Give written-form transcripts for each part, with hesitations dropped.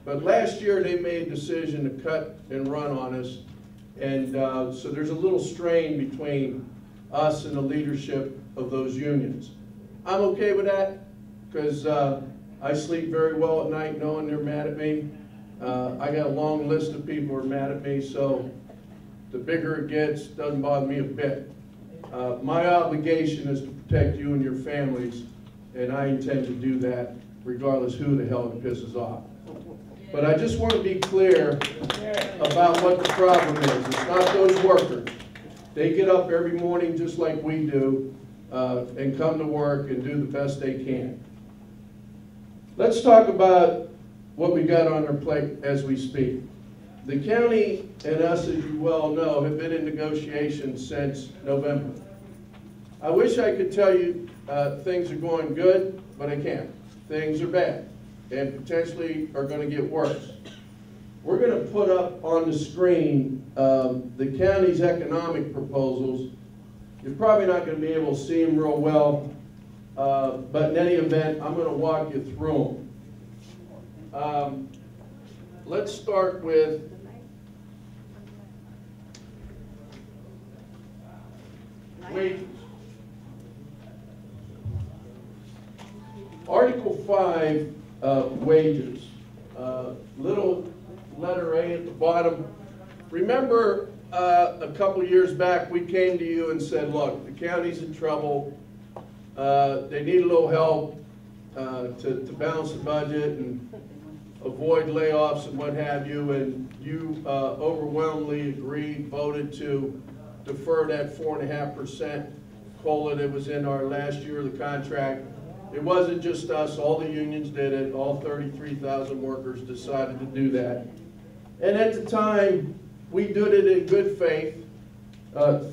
But last year they made a decision to cut and run on us, and so there's a little strain between us and the leadership of those unions. I'm okay with that because I sleep very well at night knowing they're mad at me. I got a long list of people who are mad at me, so the bigger it gets, doesn't bother me a bit. My obligation is to protect you and your families, and I intend to do that regardless who the hell it pisses off. But I just want to be clear about what the problem is. It's not those workers. They get up every morning just like we do and come to work and do the best they can. Let's talk about what we got on our plate as we speak. The county and us, as you well know, have been in negotiations since November. I wish I could tell you things are going good, but I can't. Things are bad and potentially are going to get worse. We're going to put up on the screen the county's economic proposals. You're probably not going to be able to see them real well, but in any event, I'm going to walk you through them. Let's start with wages. Article 5, wages. Little letter A at the bottom. Remember a couple of years back we came to you and said, look, the county's in trouble. They need a little help to balance the budget and avoid layoffs and what have you, and you overwhelmingly agreed, voted to defer that 4.5% COLA that was in our last year of the contract. It wasn't just us, all the unions did it, all 33,000 workers decided to do that. And at the time, we did it in good faith,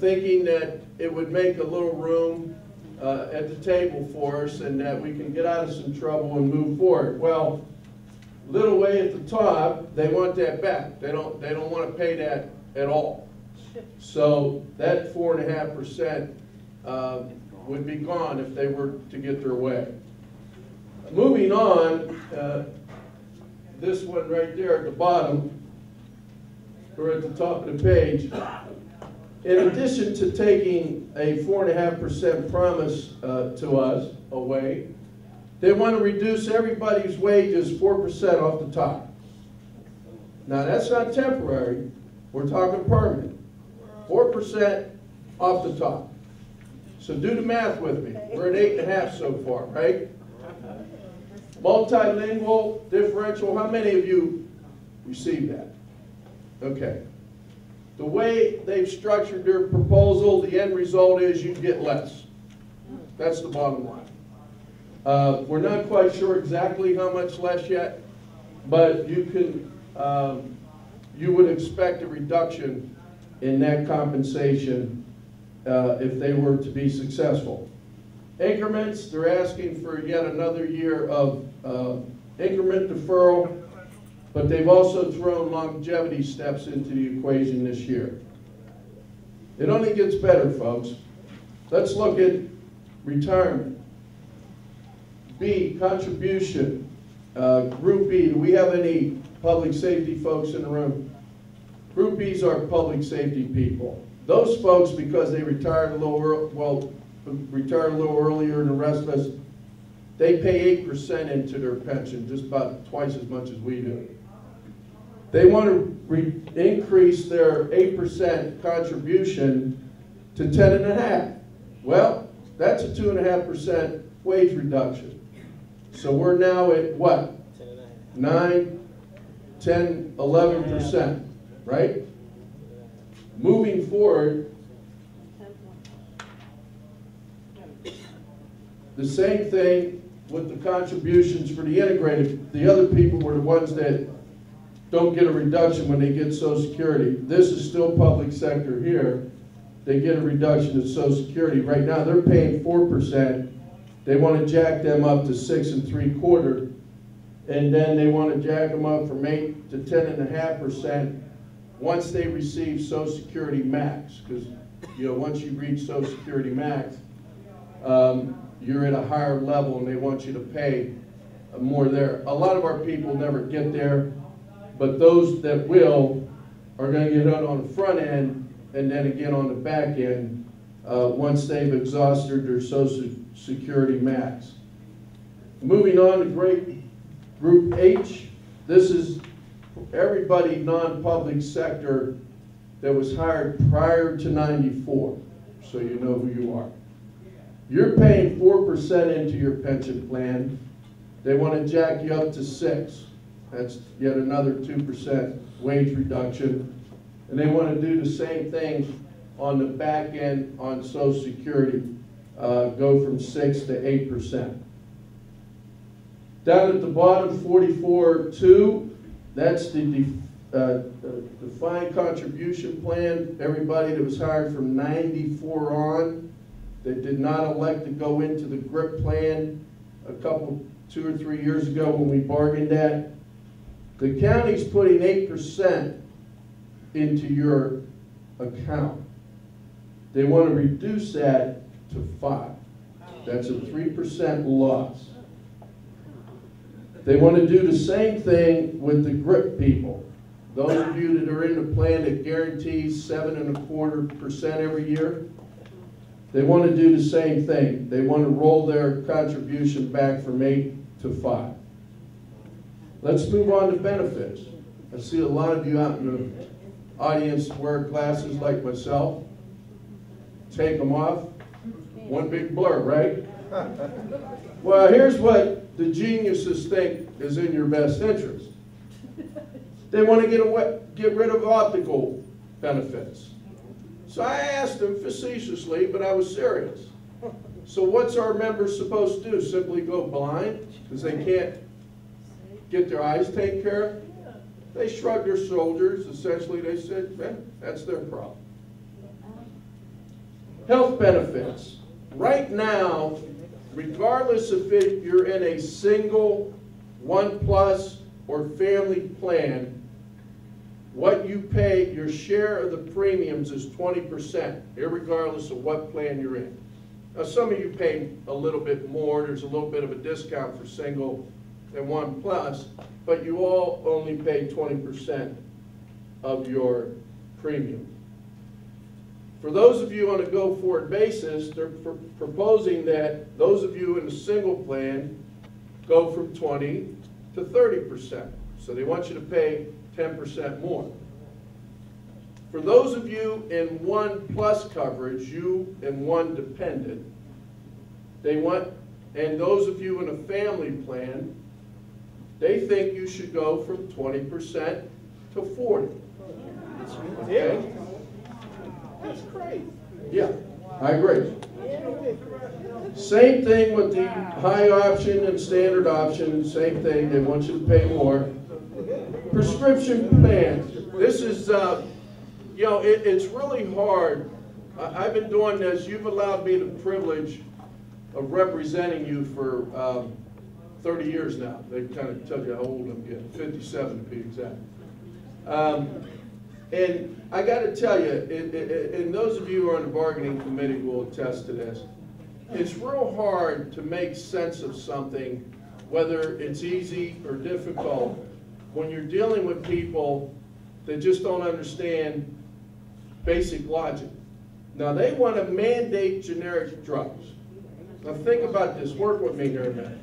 thinking that it would make a little room at the table for us and that we can get out of some trouble and move forward. Well, little way at the top, they want that back. They don't want to pay that at all. So that 4.5% would be gone if they were to get their way. Moving on, this one right there at the bottom, or at the top of the page, in addition to taking a 4.5% promise to us away, they want to reduce everybody's wages 4% off the top. Now that's not temporary, we're talking permanent. 4% off the top. So do the math with me. We're at 8.5 so far, right? Multilingual, differential, how many of you received that? Okay. The way they've structured their proposal, the end result is you get less. That's the bottom line. We're not quite sure exactly how much less yet, but you can, you would expect a reduction in that compensation if they were to be successful. Increments, they're asking for yet another year of increment deferral, but they've also thrown longevity steps into the equation this year. It only gets better, folks. Let's look at retirement. B, contribution. Group B, do we have any public safety folks in the room? Group B's are public safety people. Those folks, because they retired a little earlier than the rest of us, they pay 8% into their pension, just about twice as much as we do. They want to increase their 8% contribution to 10.5. Well, that's a 2.5% wage reduction. So we're now at what? 9, 10, 11%, right? Moving forward, the same thing with the contributions for the integrated. The other people were the ones that don't get a reduction when they get Social Security. This is still public sector here. They get a reduction in Social Security. Right now they're paying 4%. They want to jack them up to 6 3/4, and then they want to jack them up from 8 to 10.5% once they receive Social Security max. Because once you reach Social Security max, you're at a higher level, and they want you to pay more there. A lot of our people never get there. but those that will are going to get it on the front end and then again on the back end once they've exhausted their Social Security max. Moving on to Group H, this is everybody non-public sector that was hired prior to '94, so you know who you are. You're paying 4% into your pension plan. They want to jack you up to 6%. That's yet another 2% wage reduction. And they want to do the same thing on the back end on Social Security, go from 6 to 8%. Down at the bottom, 44.2, that's the defined contribution plan. Everybody that was hired from '94 on that did not elect to go into the GRIP plan a couple, 2 or 3 years ago when we bargained that, the county's putting 8% into your account. They want to reduce that to 5%. That's a 3% loss. They want to do the same thing with the GRIP people. Those of you that are in the plan that guarantees 7.25% every year, they want to do the same thing. They want to roll their contribution back from 8 to 5. Let's move on to benefits. I see a lot of you out in the audience wear glasses like myself. Take them off. One big blur, right? Well, here's what the geniuses think is in your best interest. They want to get rid of optical benefits. So I asked them facetiously, but I was serious. So what's our members supposed to do? Simply go blind because they can't get their eyes taken care of? They shrugged their shoulders. Essentially, they said, man, that's their problem. Health benefits. Right now, regardless if you're in a single, 1+ or family plan, what you pay, your share of the premiums is 20%, irregardless of what plan you're in. Now, some of you pay a little bit more. There's a little bit of a discount for single and 1+, but you all only pay 20% of your premium. For those of you on a go-forward basis, they're proposing that those of you in the single plan go from 20 to 30%. So they want you to pay 10% more. For those of you in 1+ coverage, you and one dependent, and those of you in a family plan, they think you should go from 20% to 40%. Okay? That's great. Yeah, I agree. Same thing with the high option and standard option, same thing, they want you to pay more. Prescription plans. This is, you know, it's really hard. I've been doing this. You've allowed me the privilege of representing you for 30 years now. They kind of tell you how old I'm getting, 57 to be exact. And I got to tell you, and those of you who are on the bargaining committee will attest to this, it's real hard to make sense of something, whether it's easy or difficult, when you're dealing with people that just don't understand basic logic. Now, they want to mandate generic drugs. Now, think about this. Work with me here a minute.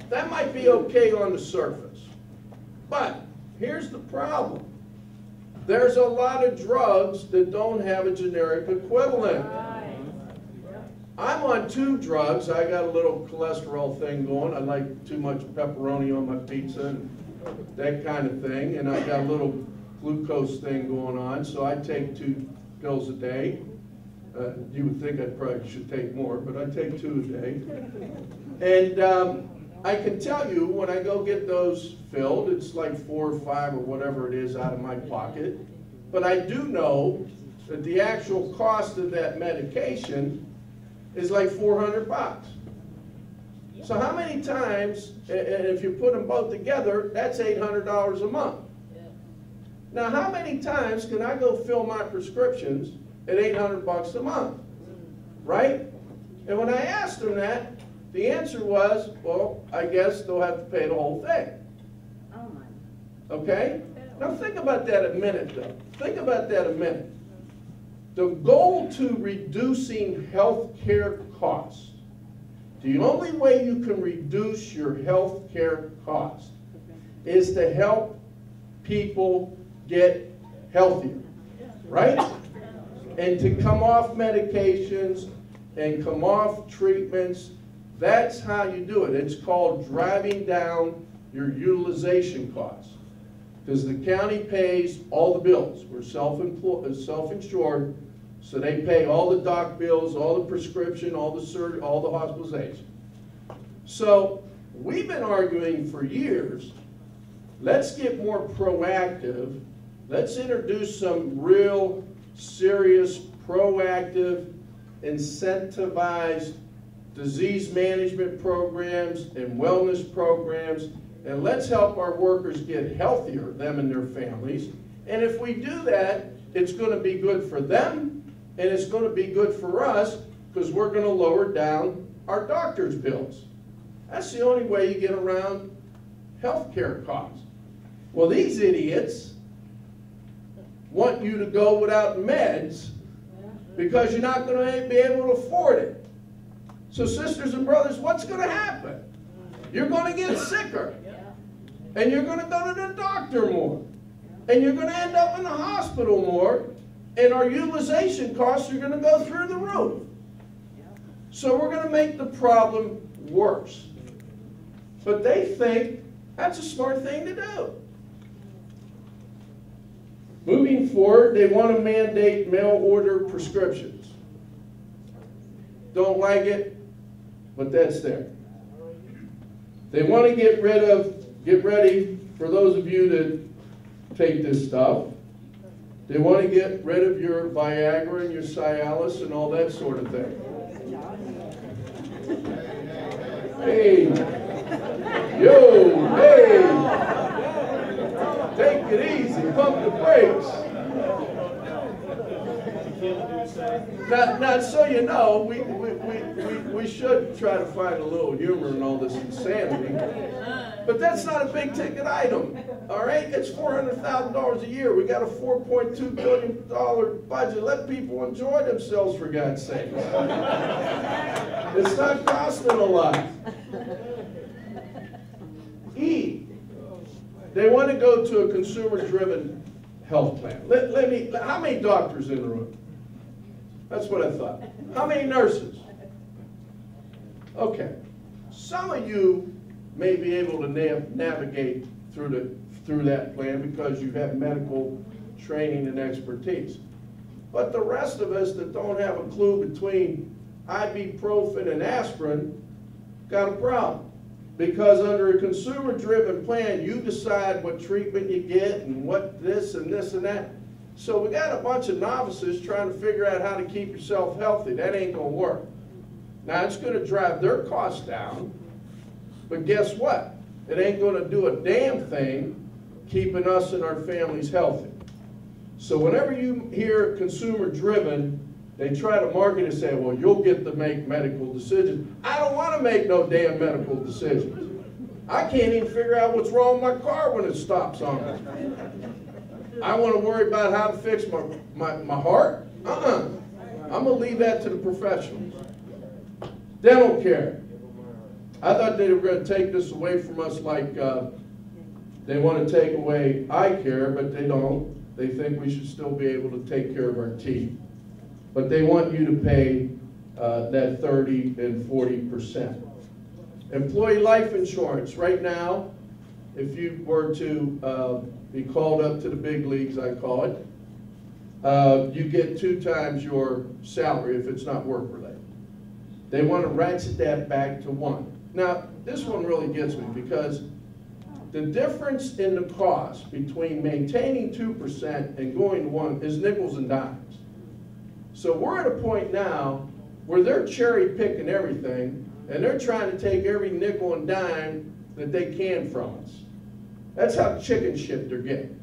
That might be okay on the surface, but here's the problem. There's a lot of drugs that don't have a generic equivalent. I'm on 2 drugs. I got a little cholesterol thing going. I like too much pepperoni on my pizza and that kind of thing. And I got a little glucose thing going on. So I take 2 pills a day. You would think I probably should take more, but I take 2 a day. And I can tell you when I go get those filled, it's like 4 or 5 or whatever it is out of my pocket. But I do know that the actual cost of that medication is like $400. So how many times, and if you put them both together, that's $800 a month. Now how many times can I go fill my prescriptions at $800 a month? Right? And when I asked them that, the answer was, well, I guess they'll have to pay the whole thing. Oh Okay? Now think about that a minute, though. Think about that a minute. The goal to reducing health care costs, the only way you can reduce your health care costs is to help people get healthier, right? And to come off medications and come off treatments. That's how you do it. It's called driving down your utilization costs. Because the county pays all the bills. We're self-insured, so they pay all the doc bills, all the prescription, all the surgery, all the hospitalization. So we've been arguing for years, let's get more proactive. Let's introduce some real serious, proactive, incentivized disease management programs and wellness programs, and let's help our workers get healthier, them and their families. And if we do that, it's going to be good for them, and it's going to be good for us, because we're going to lower down our doctor's bills. That's the only way you get around health care costs. Well, these idiots want you to go without meds because you're not going to be able to afford it. So sisters and brothers, what's going to happen? You're going to get sicker. And you're going to go to the doctor more. And you're going to end up in the hospital more. And our utilization costs are going to go through the roof. So we're going to make the problem worse. But they think that's a smart thing to do. Moving forward, they want to mandate mail-order prescriptions. Don't like it, but that's there. They want to get ready for those of you that take this stuff. They want to get rid of your Viagra and your Cialis and all that sort of thing. Hey, yo, hey, take it easy, pump the brakes. Now, so you know, we should try to find a little humor in all this insanity. But that's not a big ticket item, all right? It's $400,000 a year. We got a $4.2 billion budget. Let people enjoy themselves, for God's sake. It's not costing a lot. E, they want to go to a consumer-driven health plan. How many doctors in the room? That's what I thought. How many nurses? Okay. Some of you may be able to navigate through that plan because you have medical training and expertise. But the rest of us that don't have a clue between ibuprofen and aspirin got a problem. Because under a consumer-driven plan, you decide what treatment you get and what this and this and that. So we got a bunch of novices trying to figure out how to keep yourself healthy. That ain't going to work. Now, it's going to drive their costs down, but guess what? It ain't going to do a damn thing keeping us and our families healthy. So whenever you hear consumer-driven, they try to market and say, well, you'll get to make medical decisions. I don't want to make no damn medical decisions. I can't even figure out what's wrong with my car when it stops on me. I want to worry about how to fix my heart? I'm going to leave that to the professionals. Dental care. I thought they were going to take this away from us like they want to take away eye care, but they don't. They think we should still be able to take care of our teeth. But they want you to pay that 30 and 40%. Employee life insurance. Right now, if you were to be called up to the big leagues, I call it, you get 2 times your salary if it's not work-related. They want to ratchet that back to 1. Now, this one really gets me because the difference in the cost between maintaining 2% and going to 1 is nickels and dimes. So we're at a point now where they're cherry picking everything and they're trying to take every nickel and dime that they can from us. That's how chicken shit they're getting.